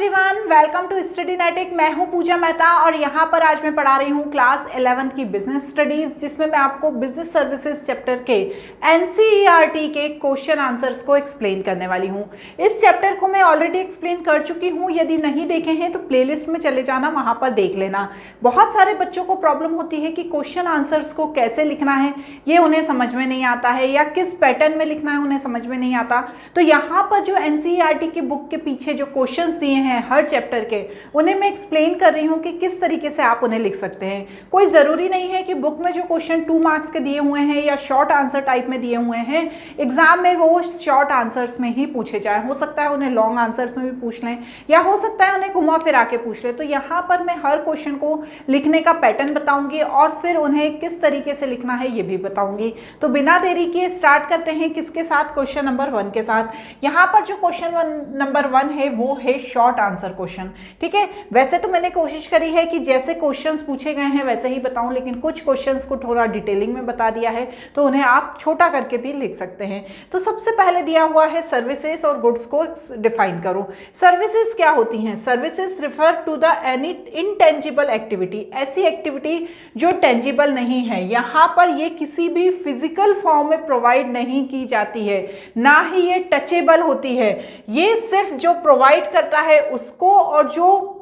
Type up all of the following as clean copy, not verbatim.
Everyone, welcome to स्टडीनेटिक। मैं हूं पूजा मेहता और यहां पर आज मैं पढ़ा रही हूं क्लास 11th की बिजनेस स्टडीज, जिसमें मैं आपको बिजनेस सर्विसेज चैप्टर के एनसीईआरटी के क्वेश्चन आंसर्स को एक्सप्लेन करने वाली हूं। इस चैप्टर को मैं ऑलरेडी एक्सप्लेन कर चुकी हूं, यदि नहीं देखे हैं तो प्लेलिस्ट में चले जाना, वहां पर देख लेना। बहुत सारे बच्चों को प्रॉब्लम होती है कि क्वेश्चन आंसर्स को कैसे लिखना है ये उन्हें समझ में नहीं आता है, या किस पैटर्न में लिखना है उन्हें समझ में नहीं आता। तो यहाँ पर जो एनसीईआरटी की बुक के पीछे जो क्वेश्चंस दिए हैं हर चैप्टर के, उन्हें मैं एक्सप्लेन कर रही हूँ कि किस तरीके से आप उन्हें लिख सकते हैं। कोई ज़रूरी नहीं है कि बुक में जो क्वेश्चन 2 मार्क्स के दिए हुए हैं या शॉर्ट आंसर टाइप में दिए हुए हैं, एग्जाम में वो शॉर्ट आंसर्स में ही पूछे जाए। हो सकता है उन्हें लॉन्ग आंसर्स में भी पूछ लें, या हो सकता है उन्हें घुमा फिरा के पूछ लें। तो यहाँ पर मैं हर क्वेश्चन को लिखने का पैटर्न बताऊंगी और फिर उन्हें किस तरीके से लिखना है ये भी बताऊंगी। तो बिना देरी किए स्टार्ट करते हैं किसके साथ, क्वेश्चन नंबर 1 के साथ। यहाँ पर जो क्वेश्चन नंबर 1 है वो है शॉर्ट आंसर क्वेश्चन। ठीक है, वैसे तो मैंने कोशिश करी है कि जैसे क्वेश्चंस पूछे गए हैं वैसे ही बताऊं, लेकिन कुछ क्वेश्चंस को थोड़ा डिटेलिंग में बता दिया है तो उन्हें आप छोटा करके भी लिख सकते हैं। तो सबसे पहले दिया हुआ है सर्विसेज और गुड्स को डिफाइन करो। सर्विसेज क्या होती हैं? Services refer to the any intangible activity, ऐसी एक्टिविटी जो टेंजिबल नहीं है। यहाँ पर ये किसी भी फिजिकल फॉर्म में प्रोवाइड नहीं की जाती है, ना ही ये टचेबल होती है। ये सिर्फ जो प्रोवाइड करता है उसको और जो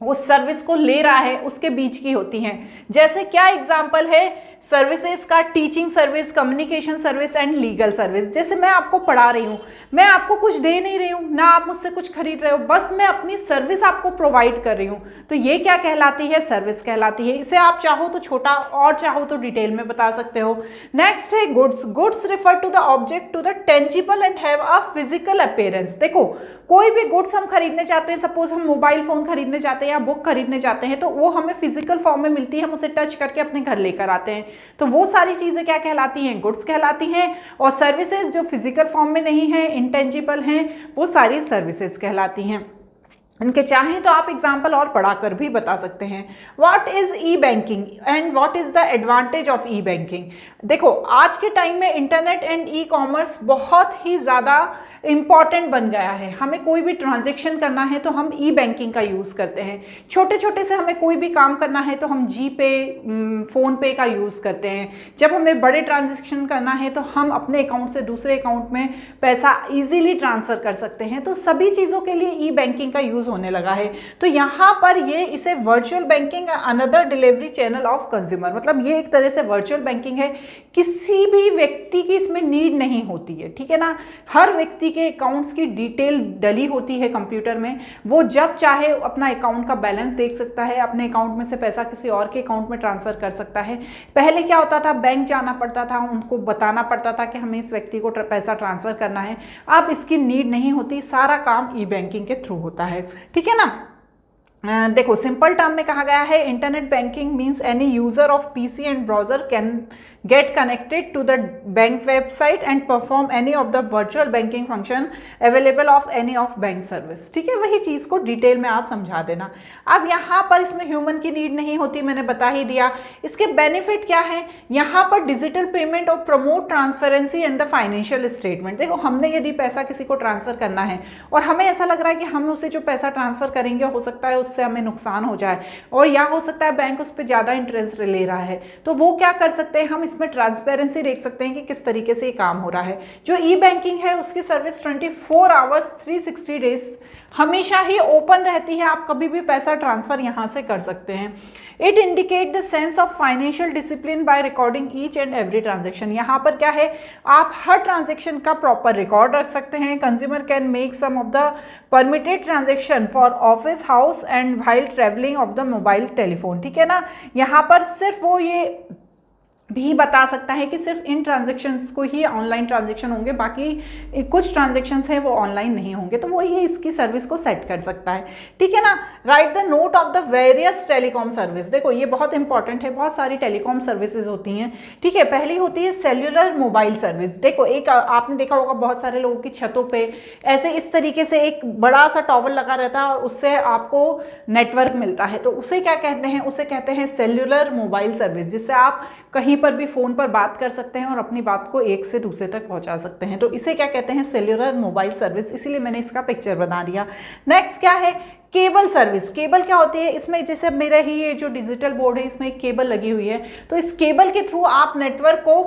उस सर्विस को ले रहा है उसके बीच की होती हैं। जैसे क्या एग्जांपल है सर्विसेज का? Teaching service, communication service and legal service. जैसे मैं आपको पढ़ा रही हूँ, मैं आपको कुछ दे नहीं रही हूँ, ना आप मुझसे कुछ खरीद रहे हो, बस मैं अपनी सर्विस आपको प्रोवाइड कर रही हूँ। तो ये क्या कहलाती है? सर्विस कहलाती है। इसे आप चाहो तो छोटा और चाहो तो डिटेल में बता सकते हो। नेक्स्ट है goods. Goods refer to the object to the tangible and have a physical appearance. देखो, कोई भी गुड्स हम खरीदने चाहते हैं, सपोज हम मोबाइल फोन खरीदने चाहते हैं या बुक खरीदने जाते हैं, तो वो हमें फिजिकल फॉर्म में मिलती है, हम उसे टच करके अपने घर लेकर आते हैं। तो वो सारी चीजें क्या कहलाती हैं? गुड्स कहलाती हैं। और सर्विसेज जो फिजिकल फॉर्म में नहीं है, इंटेंजिबल हैं, वो सारी सर्विसेज कहलाती हैं। इनके चाहें तो आप एग्जाम्पल और पढ़ाकर भी बता सकते हैं। What is E banking and what is the advantage of E banking? देखो, आज के टाइम में इंटरनेट एंड ई कॉमर्स बहुत ही ज़्यादा इम्पॉर्टेंट बन गया है। हमें कोई भी ट्रांजेक्शन करना है तो हम ई बैंकिंग का यूज़ करते हैं। छोटे छोटे से हमें कोई भी काम करना है तो हम जी पे, फ़ोन पे का यूज़ करते हैं। जब हमें बड़े ट्रांजेक्शन करना है तो हम अपने अकाउंट से दूसरे अकाउंट में पैसा ईजिली ट्रांसफ़र कर सकते हैं। तो सभी चीज़ों के लिए ई बैंकिंग का यूज़ होने लगा है। तो यहाँ पर ये इसे virtual banking another delivery channel of consumer, मतलब ये एक तरह से वर्चुअल बैंकिंग है। किसी भी व्यक्ति की इसमें नीड नहीं होती है, ठीक है ना। हर व्यक्ति के अकाउंट्स की डिटेल डली होती है कंप्यूटर में। वो जब चाहे अपना अकाउंट का बैलेंस देख सकता है, अपने अकाउंट में से पैसा किसी और के अकाउंट में ट्रांसफर कर सकता है। पहले क्या होता था, बैंक जाना पड़ता था, उनको बताना पड़ता था कि हमें इस व्यक्ति को पैसा ट्रांसफर करना है। अब इसकी नीड नहीं होती, सारा काम ई बैंकिंग के थ्रू होता है, ठीक है ना। देखो, सिंपल टर्म में कहा गया है internet banking means any user of PC and browser can get connected to the bank website and perform any of the virtual banking function available of any of bank service. ठीक है, वही चीज़ को detail में आप समझा देना। अब यहाँ पर इसमें ह्यूमन की नीड नहीं होती, मैंने बता ही दिया। इसके बेनिफिट क्या है? यहाँ पर डिजिटल पेमेंट और promote transparency and the financial statement. देखो, हमने यदि पैसा किसी को ट्रांसफर करना है और हमें ऐसा लग रहा है कि हम उसे जो पैसा ट्रांसफर करेंगे हो सकता है से हमें नुकसान हो जाए, और या हो सकता है बैंक उस पर ज़्यादा इंटरेस्ट ले रहा है, तो वो क्या कर सकते हैं, हम इसमें ट्रांसपेरेंसी देख सकते हैं कि किस तरीके से ये काम हो रहा है। जो ई बैंकिंग है उसकी सर्विस 24 आवर्स 360 डेज हमेशा ही ओपन रहती है। आप कभी भी पैसा ट्रांसफर यहाँ से कर सकते हैं। It indicate the sense of financial discipline by recording each and every transaction. यहाँ पर क्या है, आप हर ट्रांजेक्शन का प्रॉपर रिकॉर्ड रख सकते हैं। Consumer can make some of the permitted transaction for office, house and while travelling of the mobile telephone. ठीक है ना, यहाँ पर सिर्फ वो ये भी बता सकता है कि सिर्फ इन ट्रांजेक्शन्स को ही ऑनलाइन ट्रांजेक्शन होंगे, बाकी कुछ ट्रांजेक्शंस हैं वो ऑनलाइन नहीं होंगे, तो वो ये इसकी सर्विस को सेट कर सकता है। ठीक है ना। Right the note of the various telecom service. देखो, ये बहुत इंपॉर्टेंट है। बहुत सारी टेलीकॉम सर्विसेज होती हैं, ठीक है। पहली होती है सेल्यूलर मोबाइल सर्विस। देखो, एक आपने देखा होगा बहुत सारे लोगों की छतों पे ऐसे इस तरीके से एक बड़ा सा टॉवर लगा रहता है और उससे आपको नेटवर्क मिलता है, तो उसे क्या कहते हैं? उसे कहते हैं सेल्यूलर मोबाइल सर्विस, जिससे आप कहीं पर भी फ़ोन पर बात कर सकते हैं और अपनी बात को एक से दूसरे तक पहुंचा सकते हैं। तो इसे क्या कहते हैं? सेल्युलर मोबाइल सर्विस, इसीलिए मैंने इसका पिक्चर बना दिया। नेक्स्ट क्या है? Cable service. केबल क्या होती है? इसमें जैसे मेरा ही ये जो डिजिटल बोर्ड है इसमें एक केबल लगी हुई है, तो इस केबल के थ्रू आप नेटवर्क को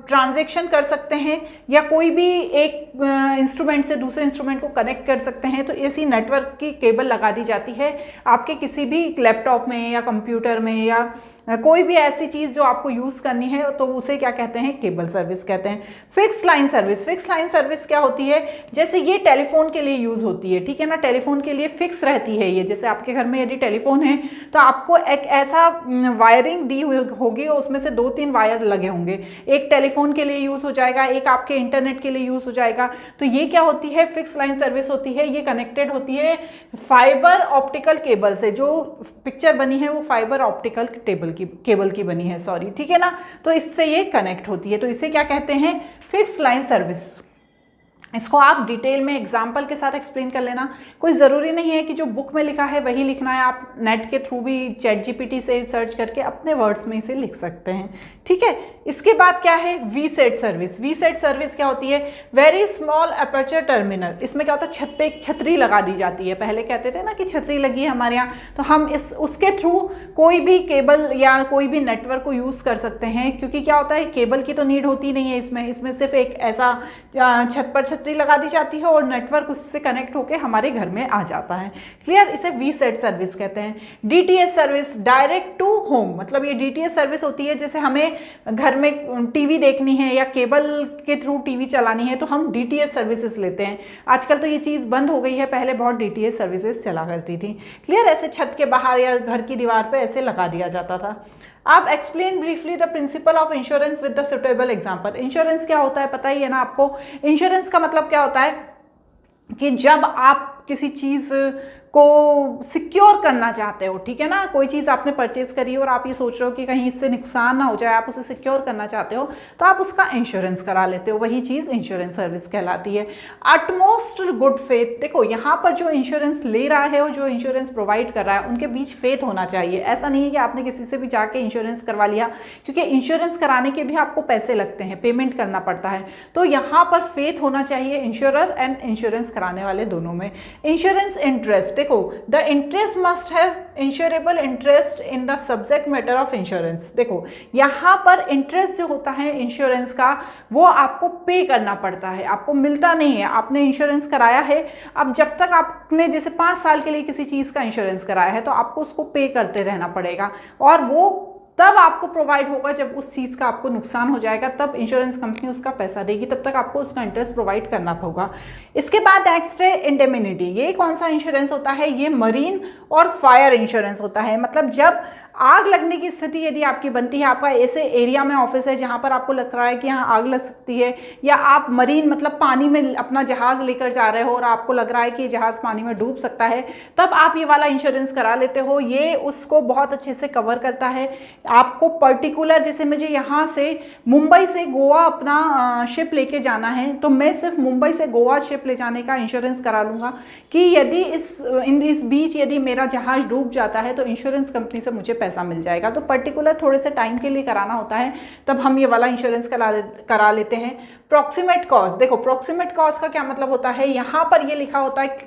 ट्रांजैक्शन कर सकते हैं या कोई भी एक इंस्ट्रूमेंट से दूसरे इंस्ट्रूमेंट को कनेक्ट कर सकते हैं। तो ऐसी नेटवर्क की केबल लगा दी जाती है आपके किसी भी लैपटॉप में या कंप्यूटर में या कोई भी ऐसी चीज़ जो आपको यूज़ करनी है, तो उसे क्या कहते हैं? केबल सर्विस कहते हैं। Fix line service. Fix line service क्या होती है? जैसे ये टेलीफोन के लिए यूज़ होती है, ठीक है ना, टेलीफोन के लिए फिक्स रहती है ये। जैसे आपके घर में यदि टेलीफोन है तो आपको एक ऐसा वायरिंग दी होगी और उसमें से 2-3 वायर लगे होंगे, एक टेलीफोन के लिए यूज़ हो जाएगा, एक आपके इंटरनेट के लिए यूज़ हो जाएगा। तो ये क्या होती है? फिक्स लाइन सर्विस होती है। ये कनेक्टेड होती है फाइबर ऑप्टिकल केबल से। जो पिक्चर बनी है वो फाइबर ऑप्टिकल केबल की बनी है, सॉरी, ठीक है ना। तो इससे ये कनेक्ट होती है, तो इसे क्या कहते हैं? Fix line service. इसको आप डिटेल में एग्जाम्पल के साथ एक्सप्लेन कर लेना। कोई ज़रूरी नहीं है कि जो बुक में लिखा है वही लिखना है, आप नेट के थ्रू भी ChatGPT से सर्च करके अपने वर्ड्स में इसे लिख सकते हैं, ठीक है। इसके बाद क्या है? VSAT service. वीसेट सर्विस क्या होती है? Very small aperture terminal. इसमें क्या होता है? छत पे एक छतरी लगा दी जाती है। पहले कहते थे ना कि छतरी लगी है हमारे यहाँ, तो हम उसके थ्रू कोई भी केबल या कोई भी नेटवर्क को यूज़ कर सकते हैं, क्योंकि क्या होता है, केबल की तो नीड होती नहीं है इसमें सिर्फ एक ऐसा छत पर छतरी लगा दी जाती है और नेटवर्क उससे कनेक्ट होकर हमारे घर में आ जाता है। क्लियर? इसे वीसेट सर्विस कहते हैं। DTH service, direct to home. मतलब ये DTH सर्विस होती है, जैसे हमें घर में टीवी देखनी है या केबल के थ्रू टीवी चलानी है तो हम DTH सर्विसेज लेते हैं। आजकल तो ये चीज़ बंद हो गई है, पहले बहुत DTH सर्विसेज चला करती थी। क्लियर? ऐसे छत के बाहर या घर की दीवार पे ऐसे लगा दिया जाता था। आप explain briefly the principle of insurance with the suitable example. Insurance क्या होता है पता ही है ना आपको। इंश्योरेंस का मतलब क्या होता है कि जब आप किसी चीज़ को सिक्योर करना चाहते हो, ठीक है ना, कोई चीज़ आपने परचेज करी और आप ये सोच रहे हो कि कहीं इससे नुकसान ना हो जाए, आप उसे सिक्योर करना चाहते हो, तो आप उसका इंश्योरेंस करा लेते हो, वही चीज़ इंश्योरेंस सर्विस कहलाती है। Utmost good faith. देखो यहाँ पर जो इंश्योरेंस ले रहा है और जो इंश्योरेंस प्रोवाइड कर रहा है उनके बीच फेथ होना चाहिए। ऐसा नहीं है कि आपने किसी से भी जाके इंश्योरेंस करवा लिया, क्योंकि इंश्योरेंस कराने के भी आपको पैसे लगते हैं, पेमेंट करना पड़ता है। तो यहाँ पर फेथ होना चाहिए इंश्योरर एंड इंश्योरेंस कराने वाले दोनों में। इंश्योरेंस इंटरेस्ट, देखो the interest must have insurable interest in the subject matter of insurance. देखो यहाँ पर इंटरेस्ट जो होता है इंश्योरेंस का वो आपको पे करना पड़ता है, आपको मिलता नहीं है। आपने इंश्योरेंस कराया है, अब जब तक आपने जैसे 5 साल के लिए किसी चीज़ का इंश्योरेंस कराया है तो आपको उसको पे करते रहना पड़ेगा, और वो तब आपको प्रोवाइड होगा जब उस चीज़ का आपको नुकसान हो जाएगा, तब इंश्योरेंस कंपनी उसका पैसा देगी, तब तक आपको उसका इंटरेस्ट प्रोवाइड करना होगा। इसके बाद नेक्स्ट है इंडेमिनिटी। ये कौन सा इंश्योरेंस होता है? ये मरीन और फायर इंश्योरेंस होता है। मतलब जब आग लगने की स्थिति यदि आपकी बनती है, आपका ऐसे एरिया में ऑफिस है जहाँ पर आपको लग रहा है कि यहाँ आग लग सकती है, या आप मरीन मतलब पानी में अपना जहाज़ लेकर जा रहे हो और आपको लग रहा है कि ये जहाज़ पानी में डूब सकता है, तब आप ये वाला इंश्योरेंस करा लेते हो। ये उसको बहुत अच्छे से कवर करता है। आपको पर्टिकुलर, जैसे मुझे यहाँ से मुंबई से गोवा अपना शिप लेके जाना है, तो मैं सिर्फ मुंबई से गोवा शिप ले जाने का इंश्योरेंस करा लूँगा कि यदि इस बीच यदि मेरा जहाज़ डूब जाता है तो इंश्योरेंस कंपनी से मुझे पैसा मिल जाएगा। तो पर्टिकुलर थोड़े से टाइम के लिए कराना होता है, तब हम ये वाला इंश्योरेंस करा लेते हैं। प्रॉक्सिमेट कॉस्ट, देखो प्रॉक्सिमेट कॉस्ट का क्या मतलब होता है, यहाँ पर ये लिखा होता है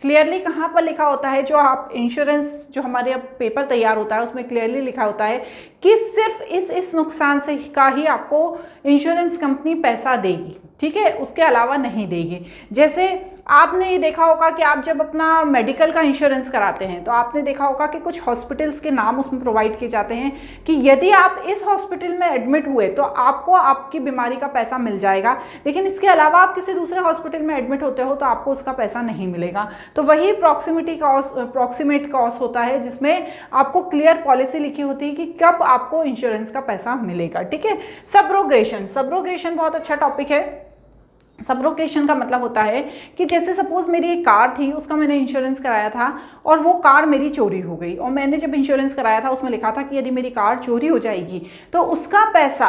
क्लियरली कहाँ पर लिखा होता है, जो आप इंश्योरेंस जो हमारे अब पेपर तैयार होता है उसमें क्लियरली लिखा होता है कि सिर्फ इस नुकसान से का ही आपको इंश्योरेंस कंपनी पैसा देगी, ठीक है, उसके अलावा नहीं देगी। जैसे आपने ये देखा होगा कि आप जब अपना मेडिकल का इंश्योरेंस कराते हैं तो आपने देखा होगा कि कुछ हॉस्पिटल्स के नाम उसमें प्रोवाइड किए जाते हैं कि यदि आप इस हॉस्पिटल में एडमिट हुए तो आपको आपकी बीमारी का पैसा मिल जाएगा, लेकिन इसके अलावा आप किसी दूसरे हॉस्पिटल में एडमिट होते हो तो आपको उसका पैसा नहीं मिलेगा। तो वही प्रॉक्सिमेट कॉस्ट होता है, जिसमें आपको क्लियर पॉलिसी लिखी होती है कि कब आपको इंश्योरेंस का पैसा मिलेगा, ठीक है। सब्रोगेशन बहुत अच्छा टॉपिक है। सब्रोगेशन का मतलब होता है कि जैसे सपोज मेरी एक कार थी, उसका मैंने इंश्योरेंस कराया था और वो कार मेरी चोरी हो गई, और मैंने जब इंश्योरेंस कराया था उसमें लिखा था कि यदि मेरी कार चोरी हो जाएगी तो उसका पैसा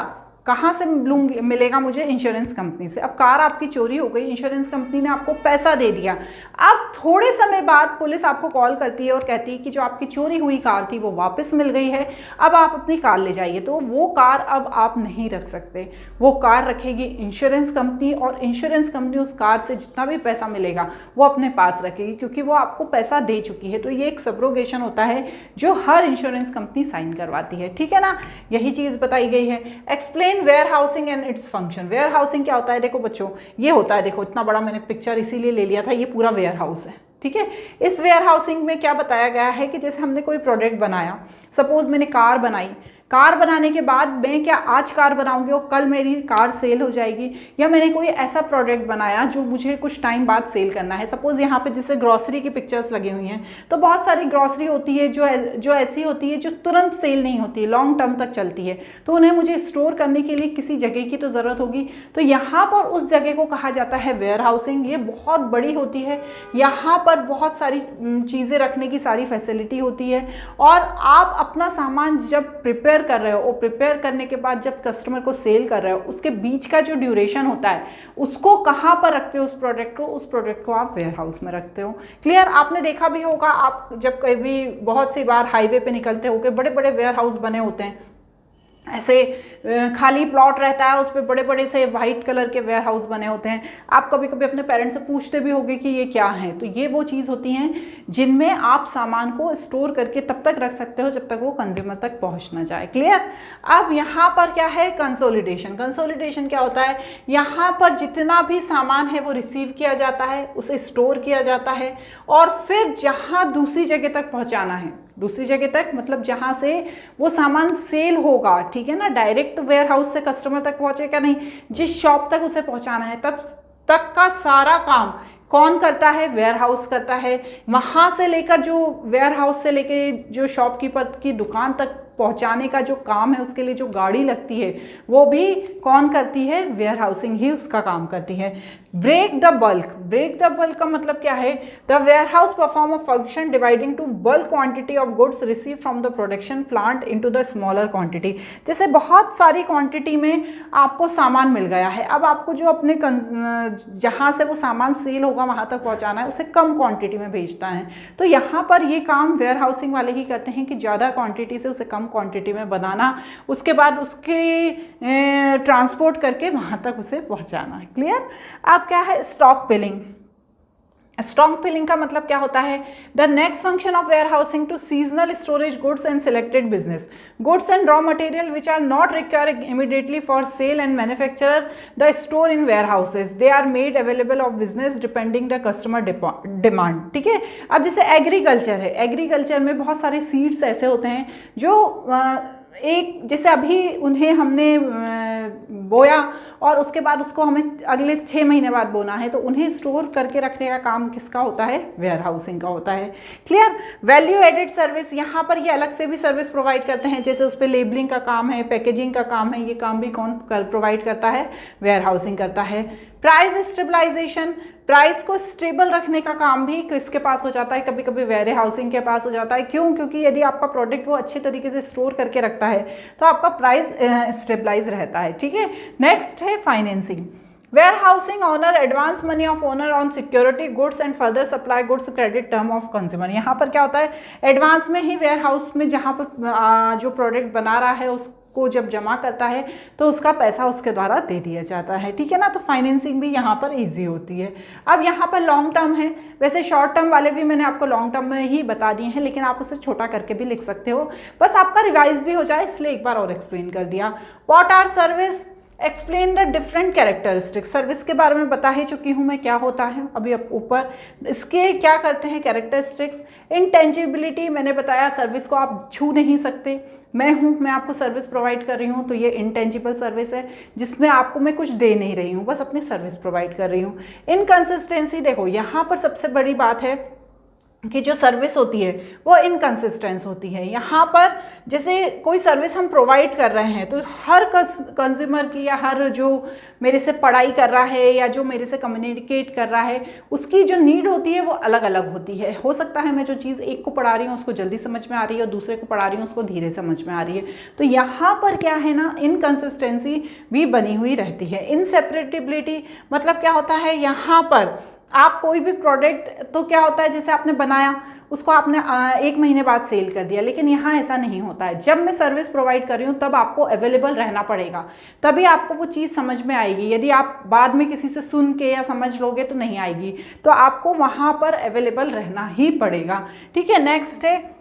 कहाँ से मिलेगा मुझे? इंश्योरेंस कंपनी से। अब कार आपकी चोरी हो गई, इंश्योरेंस कंपनी ने आपको पैसा दे दिया। अब थोड़े समय बाद पुलिस आपको कॉल करती है और कहती है कि जो आपकी चोरी हुई कार थी वो वापस मिल गई है, अब आप अपनी कार ले जाइए। तो वो कार अब आप नहीं रख सकते, वो कार रखेगी इंश्योरेंस कंपनी, और इंश्योरेंस कंपनी उस कार से जितना भी पैसा मिलेगा वो अपने पास रखेगी, क्योंकि वो आपको पैसा दे चुकी है। तो ये एक सब्रोगेशन होता है जो हर इंश्योरेंस कंपनी साइन करवाती है, ठीक है ना। यही चीज़ बताई गई है। Explain warehousing and its function. Warehousing क्या होता है? देखो बच्चों, ये होता है, देखो इतना बड़ा मैंने पिक्चर इसीलिए ले लिया था, ये पूरा वेयर हाउस है, ठीक है। इस वेयर हाउसिंग में क्या बताया गया है कि जैसे हमने कोई प्रोडक्ट बनाया, सपोज मैंने कार बनाई, कार बनाने के बाद मैं क्या आज कार बनाऊंगी और कल मेरी कार सेल हो जाएगी, या मैंने कोई ऐसा प्रोडक्ट बनाया जो मुझे कुछ टाइम बाद सेल करना है। सपोज यहाँ पे जैसे ग्रॉसरी की पिक्चर्स लगी हुई हैं, तो बहुत सारी ग्रॉसरी होती है जो ऐसी होती है जो तुरंत सेल नहीं होती, लॉन्ग टर्म तक चलती है, तो उन्हें मुझे स्टोर करने के लिए किसी जगह की तो ज़रूरत होगी। तो यहाँ पर उस जगह को कहा जाता है वेयर हाउसिंग। ये बहुत बड़ी होती है, यहाँ पर बहुत सारी चीज़ें रखने की सारी फैसिलिटी होती है, और आप अपना सामान जब प्रिपेयर कर रहे हो और प्रिपेयर करने के बाद जब कस्टमर को सेल कर रहे हो, उसके बीच का जो ड्यूरेशन होता है उसको कहाँ पर रखते हो? उस प्रोडक्ट को आप वेयर हाउस में रखते हो। क्लियर? आपने देखा भी होगा, आप जब कभी बहुत सी बार हाईवे पे निकलते हो कि बड़े बड़े वेयर हाउस बने होते हैं, ऐसे खाली प्लॉट रहता है, उस पर बड़े बड़े से वाइट कलर के वेयर हाउस बने होते हैं। आप कभी कभी अपने पेरेंट्स से पूछते भी होंगे कि ये क्या है। तो ये वो चीज़ होती हैं जिनमें आप सामान को स्टोर करके तब तक रख सकते हो जब तक वो कंज्यूमर तक पहुंच ना जाए। क्लियर? अब यहाँ पर क्या है? कंसोलिडेशन। कंसोलिडेशन क्या होता है? यहाँ पर जितना भी सामान है वो रिसीव किया जाता है, उसे स्टोर किया जाता है, और फिर जहाँ दूसरी जगह तक पहुँचाना है, दूसरी जगह तक मतलब जहाँ से वो सामान सेल होगा, ठीक है ना, डायरेक्ट वेयर हाउस से कस्टमर तक पहुँचेगा नहीं, जिस शॉप तक उसे पहुँचाना है तब तक का सारा काम कौन करता है? वेयर हाउस करता है। वहाँ से लेकर जो वेयर हाउस से लेकर जो शॉपकीपर की दुकान तक पहुंचाने का जो काम है, उसके लिए जो गाड़ी लगती है वो भी कौन करती है? वेयर हाउसिंग ही उसका काम करती है। Break the bulk. Break the bulk का मतलब क्या है? The warehouse perform a function dividing to bulk quantity of goods receive from the production plant into the smaller quantity. जैसे बहुत सारी क्वांटिटी में आपको सामान मिल गया है, अब आपको जो अपने जहाँ से वो सामान सेल होगा वहाँ तक पहुँचाना है, उसे कम क्वांटिटी में भेजना है। तो यहाँ पर ये काम वेयर हाउसिंग वाले ही करते हैं कि ज़्यादा क्वांटिटी से उसे कम क्वांटिटी में बनाना, उसके बाद उसके ट्रांसपोर्ट करके वहाँ तक उसे पहुँचाना। क्लियर? अब क्या है? स्टॉक पिलिंग। स्टॉक पिलिंग का मतलब क्या होता है? The next function of warehousing to seasonal storage goods and selected business goods and raw material which are not required immediately for sale and manufacturer the store in warehouses. They are made available of business depending the customer demand. ठीक है? अब जैसे agriculture है, agriculture में बहुत सारे seeds ऐसे होते हैं जो एक जैसे अभी उन्हें हमने बोया और उसके बाद उसको हमें अगले 6 महीने बाद बोना है, तो उन्हें स्टोर करके रखने का काम किसका होता है? वेयर हाउसिंग का होता है। क्लियर? वैल्यू एडेड सर्विस, यहाँ पर ये अलग से भी सर्विस प्रोवाइड करते हैं, जैसे उस पर लेबलिंग का काम है, पैकेजिंग का काम है, ये काम भी कौन प्रोवाइड करता है? वेयर हाउसिंग करता है। प्राइस स्टेबलाइजेशन, प्राइस को स्टेबल रखने का काम भी किसके पास हो जाता है? कभी कभी वेयर हाउसिंग के पास हो जाता है। क्यों? क्योंकि यदि आपका प्रोडक्ट वो अच्छे तरीके से स्टोर करके रखता है तो आपका प्राइस स्टेबलाइज रहता है। ठीक है? नेक्स्ट है financing. Warehousing owner advance money of owner on security goods and further supply goods credit term of consumer. यहाँ पर क्या होता है? एडवांस में ही वेयर हाउस में जहाँ पर जो प्रोडक्ट बना रहा है उसको जब जमा करता है तो उसका पैसा उसके द्वारा दे दिया जाता है। ठीक है ना? तो फाइनेंसिंग भी यहाँ पर इजी होती है। अब यहाँ पर लॉन्ग टर्म है, वैसे शॉर्ट टर्म वाले भी मैंने आपको लॉन्ग टर्म में ही बता दिए हैं, लेकिन आप उसे छोटा करके भी लिख सकते हो, बस आपका रिवाइज भी हो जाए इसलिए एक बार और एक्सप्लेन कर दिया। What are service? Explain the different characteristics. Service के बारे में बता ही चुकी हूँ मैं क्या होता है अभी ऊपर। इसके क्या करते हैं कैरेक्टरिस्टिक्स? इंटेंजिबिलिटी, मैंने बताया सर्विस को आप छू नहीं सकते। मैं आपको सर्विस प्रोवाइड कर रही हूँ तो ये इंटेंजिबल सर्विस है जिसमें आपको मैं कुछ दे नहीं रही हूँ, बस अपनी सर्विस प्रोवाइड कर रही हूँ। इनकंसिस्टेंसी, देखो यहाँ पर सबसे बड़ी बात है कि जो सर्विस होती है वो इनकंसिस्टेंस होती है। यहाँ पर जैसे कोई सर्विस हम प्रोवाइड कर रहे हैं तो हर कंज्यूमर की या हर जो मेरे से पढ़ाई कर रहा है या जो मेरे से कम्युनिकेट कर रहा है उसकी जो नीड होती है वो अलग अलग होती है। हो सकता है मैं जो चीज़ एक को पढ़ा रही हूँ उसको जल्दी समझ में आ रही है और दूसरे को पढ़ा रही हूँ उसको धीरे समझ में आ रही है। तो यहाँ पर क्या है ना, इनकंसिस्टेंसी भी बनी हुई रहती है। इनसेपरेटिबिलिटी मतलब क्या होता है, यहाँ पर आप कोई भी प्रोडक्ट तो क्या होता है जैसे आपने बनाया उसको आपने 1 महीने बाद सेल कर दिया, लेकिन यहाँ ऐसा नहीं होता है। जब मैं सर्विस प्रोवाइड कर रही हूँ तब आपको अवेलेबल रहना पड़ेगा, तभी आपको वो चीज़ समझ में आएगी। यदि आप बाद में किसी से सुन के या समझ लोगे तो नहीं आएगी, तो आपको वहाँ पर अवेलेबल रहना ही पड़ेगा। ठीक है, नेक्स्ट है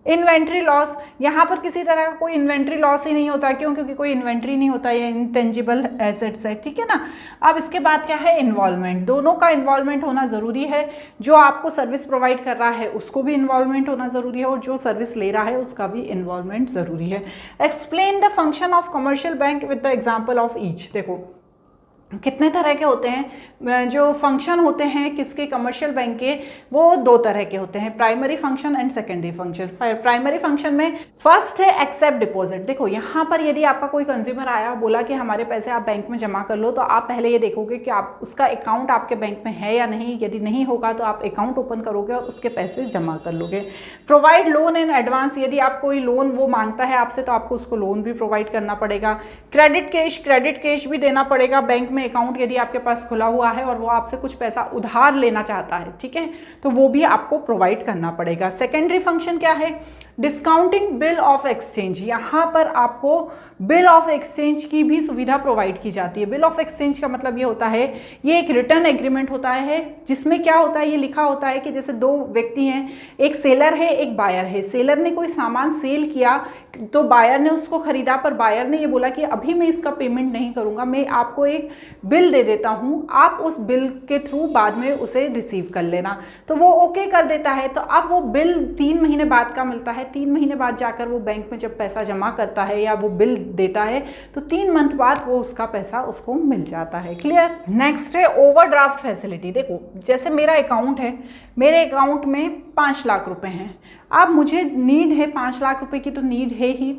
इन्वेंट्री लॉस। यहाँ पर किसी तरह का कोई इन्वेंट्री लॉस ही नहीं होता, क्यों? क्योंकि कोई इन्वेंट्री नहीं होता, ये इंटेंजिबल एसेट्स है। ठीक है ना। अब इसके बाद क्या है, इन्वॉल्वमेंट। दोनों का इन्वॉल्वमेंट होना ज़रूरी है। जो आपको सर्विस प्रोवाइड कर रहा है उसको भी इन्वॉल्वमेंट होना ज़रूरी है और जो सर्विस ले रहा है उसका भी इन्वॉल्वमेंट ज़रूरी है। Explain the function of commercial bank with the example of each. देखो कितने तरह के होते हैं जो फंक्शन होते हैं किसके, कमर्शियल बैंक के, वो 2 तरह के होते हैं, primary function and secondary function. Primary function में फर्स्ट है एक्सेप्ट डिपॉजिट। देखो यहाँ पर यदि आपका कोई कंज्यूमर आया बोला कि हमारे पैसे आप बैंक में जमा कर लो, तो आप पहले ये देखोगे कि आप उसका अकाउंट आपके बैंक में है या नहीं। यदि नहीं होगा तो आप अकाउंट ओपन करोगे और उसके पैसे जमा कर लोगे। Provide loan in advance. यदि आप कोई लोन वो मांगता है आपसे तो आपको उसको लोन भी प्रोवाइड करना पड़ेगा। क्रेडिट कैश भी देना पड़ेगा। बैंक अकाउंट यदि आपके पास खुला हुआ है और वो आपसे कुछ पैसा उधार लेना चाहता है, ठीक है, तो वो भी आपको प्रोवाइड करना पड़ेगा। सेकेंडरी फंक्शन क्या है, डिस्काउंटिंग बिल ऑफ एक्सचेंज। यहाँ पर आपको बिल ऑफ एक्सचेंज की भी सुविधा प्रोवाइड की जाती है। बिल ऑफ एक्सचेंज का मतलब ये होता है, ये एक रिटर्न एग्रीमेंट होता है जिसमें क्या होता है, ये लिखा होता है कि जैसे 2 व्यक्ति हैं, एक सेलर है एक बायर है। सेलर ने कोई सामान सेल किया तो बायर ने उसको खरीदा, पर बायर ने ये बोला कि अभी मैं इसका पेमेंट नहीं करूँगा, मैं आपको एक बिल दे देता हूँ, आप उस बिल के थ्रू बाद में उसे रिसीव कर लेना। तो वो ओके कर देता है। तो अब वो बिल 3 महीने बाद का मिलता है। 3 महीने बाद जाकर वो बैंक में जब पैसा जमा करता है या वो बिल देता है तो 3 मंथ बाद वो उसका पैसा उसको मिल जाता है। क्लियर। नेक्स्ट है ओवरड्राफ्ट फैसिलिटी। देखो जैसे मेरा अकाउंट है, मेरे अकाउंट में 5 लाख रुपए हैं। अब मुझे नीड है 5 लाख रुपए की, तो नीड है ही,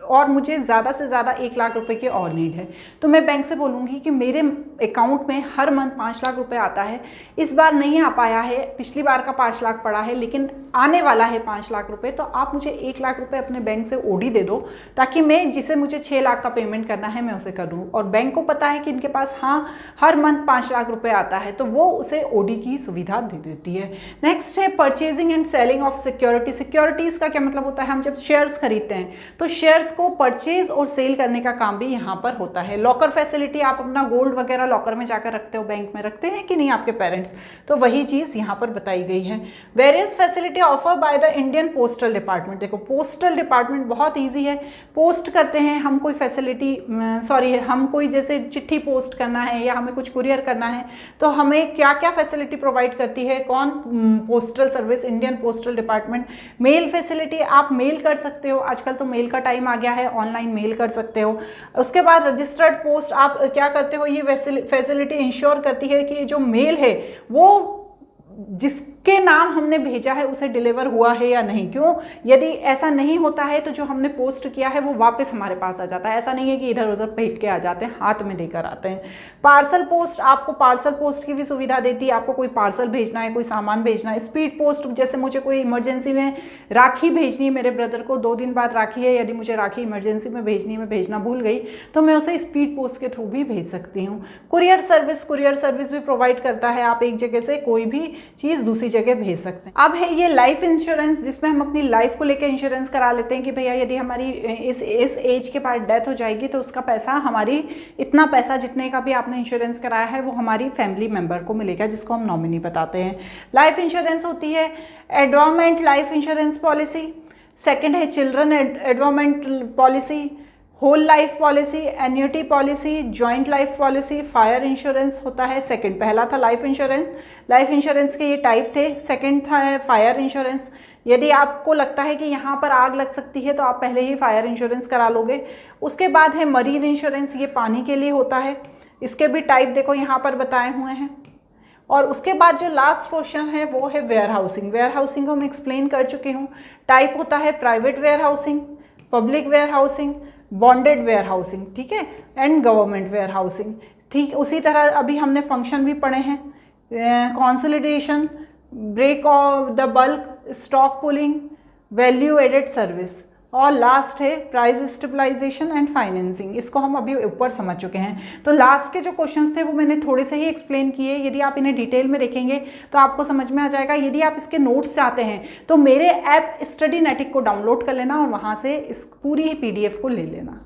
और मुझे ज़्यादा से ज़्यादा 1 लाख रुपए की और नीड है, तो मैं बैंक से बोलूँगी कि मेरे अकाउंट में हर मंथ 5 लाख रुपए आता है, इस बार नहीं आ पाया है, पिछली बार का 5 लाख पड़ा है लेकिन आने वाला है 5 लाख रुपए, तो आप मुझे 1 लाख रुपए अपने बैंक से ओडी दे दो, ताकि मैं जिसे मुझे 6 लाख का पेमेंट करना है मैं उसे करूँ। और बैंक को पता है कि इनके पास हाँ हर मंथ 5 लाख रुपए आता है, तो वो उसे ओडी की सुविधा दे देती है। नेक्स्ट है purchasing and selling of security. Securities का क्या मतलब होता है, हम जब शेयर्स खरीदते हैं तो शेयर्स को परचेज और सेल करने का काम भी यहाँ पर होता है। लॉकर फैसिलिटी, आप अपना गोल्ड वगैरह लॉकर में जाकर रखते हो, बैंक में रखते हैं कि नहीं आपके पेरेंट्स, तो वही चीज़ यहाँ पर बताई गई है। Various facility offer by the Indian postal department. देखो पोस्टल डिपार्टमेंट बहुत ईजी है, पोस्ट करते हैं हम कोई फैसिलिटी, हम कोई जैसे चिट्ठी पोस्ट करना है या हमें कुछ कुरियर करना है तो हमें क्या क्या फैसिलिटी प्रोवाइड करती है, कौन, postal service, Indian postal department. Mail facility, आप मेल कर सकते हो, आजकल तो मेल का टाइम आ गया है, ऑनलाइन मेल कर सकते हो। उसके बाद रजिस्टर्ड पोस्ट, आप क्या करते हो, ये फैसिलिटी इंश्योर करती है कि जो मेल है वो जिसके नाम हमने भेजा है उसे डिलीवर हुआ है या नहीं। क्यों, यदि ऐसा नहीं होता है तो जो हमने पोस्ट किया है वो वापस हमारे पास आ जाता है, ऐसा नहीं है कि इधर उधर फेंक के आ जाते हैं, हाथ में देकर आते हैं। पार्सल पोस्ट, आपको पार्सल पोस्ट की भी सुविधा देती है, आपको कोई पार्सल भेजना है, कोई सामान भेजना है। स्पीड पोस्ट, जैसे मुझे कोई इमरजेंसी में राखी भेजनी है, मेरे ब्रदर को 2 दिन बाद राखी है, यदि मुझे राखी इमरजेंसी में भेजनी है, मैं भेजना भूल गई, तो मैं उसे स्पीड पोस्ट के थ्रू भी भेज सकती हूँ। कुरियर सर्विस भी प्रोवाइड करता है, आप एक जगह से कोई भी चीज़ दूसरी जगह भेज सकते हैं। अब है ये लाइफ इंश्योरेंस, जिसमें हम अपनी लाइफ को लेकर इंश्योरेंस करा लेते हैं कि भैया यदि हमारी इस एज के बाद डेथ हो जाएगी तो उसका पैसा, हमारी इतना पैसा जितने का भी आपने इंश्योरेंस कराया है वो हमारी फैमिली मेंबर को मिलेगा, जिसको हम नॉमिनी बताते हैं। लाइफ इंश्योरेंस होती है endowment life insurance policy, second है children endowment policy, whole life policy, annuity policy, joint life policy, fire insurance होता है सेकंड। पहला था लाइफ इंश्योरेंस के ये टाइप थे, सेकंड था फायर इंश्योरेंस। यदि आपको लगता है कि यहाँ पर आग लग सकती है तो आप पहले ही फायर इंश्योरेंस करा लोगे। उसके बाद है मरीन इंश्योरेंस, ये पानी के लिए होता है, इसके भी टाइप देखो यहाँ पर बताए हुए हैं। और उसके बाद जो लास्ट क्वेश्चन है वो है वेयर हाउसिंग। वेयर हाउसिंग को मैं एक्सप्लेन कर चुकी हूँ। टाइप होता है private warehousing, public warehousing, bonded warehousing, ठीक है, एंड गवर्नमेंट वेयर हाउसिंग। ठीक उसी तरह अभी हमने फंक्शन भी पढ़े हैं, consolidation, break of the bulk, stock pulling, value added service, और लास्ट है प्राइस स्टेबलाइजेशन एंड फाइनेंसिंग। इसको हम अभी ऊपर समझ चुके हैं। तो लास्ट के जो क्वेश्चंस थे वो मैंने थोड़े से ही एक्सप्लेन किए। यदि आप इन्हें डिटेल में देखेंगे तो आपको समझ में आ जाएगा। यदि आप इसके नोट्स चाहते हैं तो मेरे ऐप स्टडीनेटिक को डाउनलोड कर लेना और वहाँ से इस पूरी PDF को ले लेना।